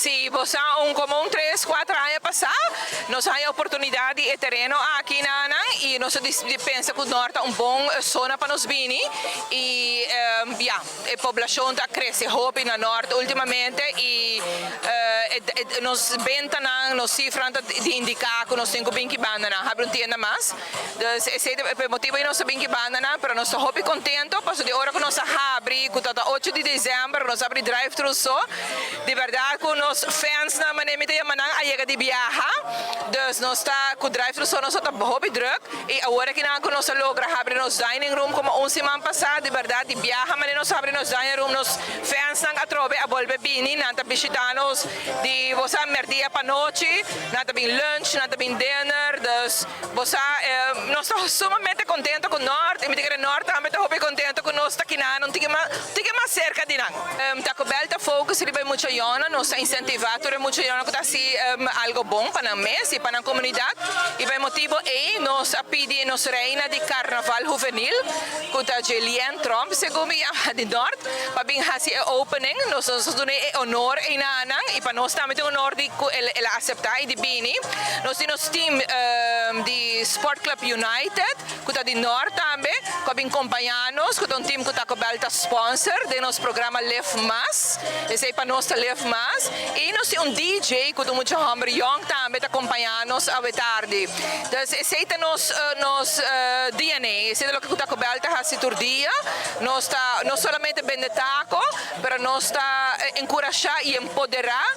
Sí, pues como un 3, 4 años pasado, nos hay oportunidad de terreno aquí na y nos pensa que o norte é boa zona para nos vir e a população está crescendo hopi na norte ultimamente e nos ventam nos cifras de indicar que nós temos bem que bandana, abre tienda mais. Esse é o motivo de nós bem que bandana, para nós estamos hopi contento, porque de hora que nós abre, que está 8 de dezembro, nós abre drive-thru só, de verdade que nós fans na maneira de manang ayaga de viaja, dus nós está com drive-thru só nós está hopi druk e agora que nós logra abrir nos dining room como 11 semana passada, de verdade de viaja, mas nós abre nos dining room, nos fans não atrove a volver bem, não está visitando de você merdia para noite, não está bem lunch, não está bem dinner, dus você nós estamos sumamente contentes com o norte, e me diga que o norte também está hopi contente com nós aqui não tem mais cerca de nós. Está coberta focus de bem muito jona, nós incentivado muito jona que está assim algo bom para nós e para a comunidade e bem motivo é nós a pedir nos reina de carnaval juvenil que está Julian Trump segundo de norte para bem fazer opening nós damos honor e nanang e para nós também tem honor de ela aceitar e de bini nós temos team de Sport Club United que está de norte também que bem acompanhados que é team que está coberta sponsor de nosso programa Live Mas esse é para nós Live Mas e nós temos DJ que é muito homem young também está acompanhados a tarde então esse é nos DNA esse é o que está coberta assim todo dia nós está não somente vender taco mas nós está encorajar e empoderar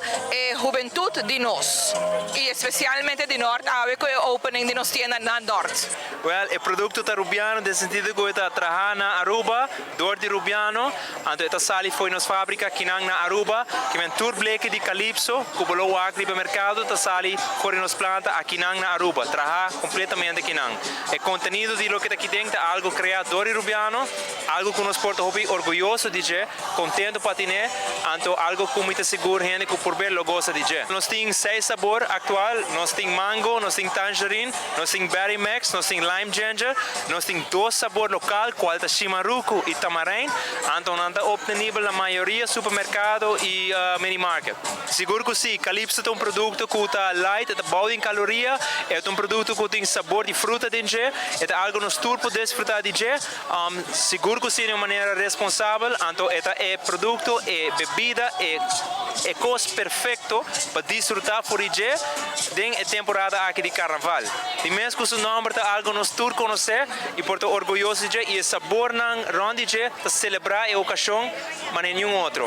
a juventude de nós e especialmente de norte com o opening de nós tienda na norte. Well, o produto está rubiano nel sentido que está trabalhando na Aruba, dor de rubiano, então esta sali foi nos fábrica aqui na Aruba, que vem tour bleque de Calypso, que bolou agri para mercado, esta sali foi nos planta aqui na Aruba, trabalha completamente aqui na. O conteúdo de lo que está aqui dentro é algo criado dor de rubiano, algo que nos porta orgulhoso de dizer, contento para ter, então algo que muito seguro gente que por ver lo gosta de dizer. Nós temos 6 sabores atual, nós temos mango, nós temos tangerine, nós temos berry max, nós temos lime ginger, nós temos 2 sabores local, qual é chimaruco e tamarind, então anda obtenível na maioria supermercado e mini market. Seguro que sim, Calypso é produto que está light, é bom em caloria, é produto que tem sabor de fruta dentro, é algo que nós turpo desfrutar de seguro que sim de uma maneira responsável, então é produto, é bebida, é coisa perfeito para desfrutar fora de a temporada aqui de carnaval. E mesmo que o seu nome é algo que nós turpo conhecer e porto orgulhoso de e o sabor não ronde de celebrar a ocasião, mas nenhum outro.